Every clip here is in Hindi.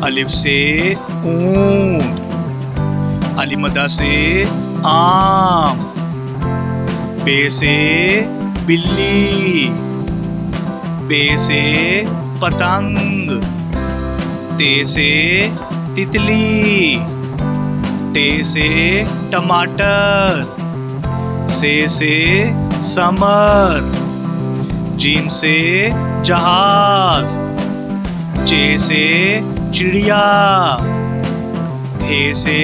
अलिफ से ऊंट, अलिमदा से आम, बे से बिल्ली, पे से पतंग, ते से तितली, टे से टमाटर, से समर, जीम से जहाज, चे से चिड़िया, हे से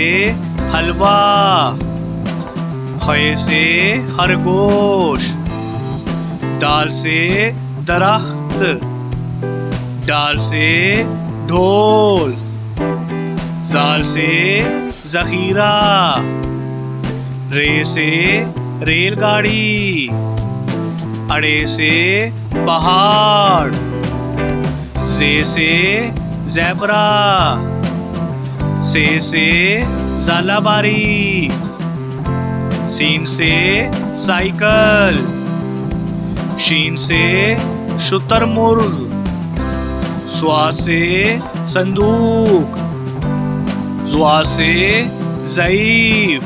हलवा, खे से खरगोश, दाल से दरख्त, डाल से ढोल, जाल से जखीरा, रे से रेलगाड़ी, अड़े से पहाड़, जे से ज़ेबरा, से ज़ालाबारी, सीन से साइकिल, शीन से शुतुरमुर्ग, स्वा से संदूक, ज़्वा से ज़ईफ,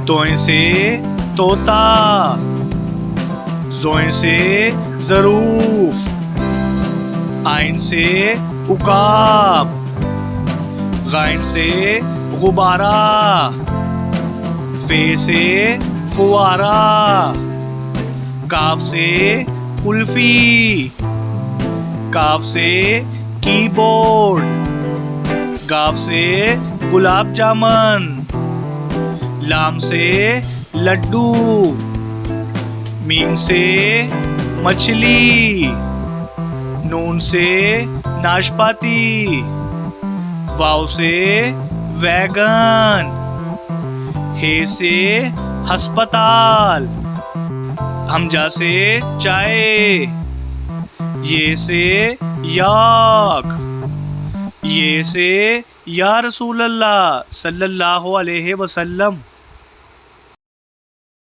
तोय से तोता, ज़ोय से ज़रूफ, आइन से उकाब, गाइन से गुब्बारा, फे से फुवारा, काफ से कुल्फी, काफ से कीबोर्ड, गाफ से गुलाब जामुन, लाम से लड्डू, मीम से मछली, नून से नाशपाती, वाव से वैगन, हे से हस्पताल, हमजा से चाय, ये से याक, ये से या रसूल अल्लाह सल्लल्लाहु अलैहि वसल्लम।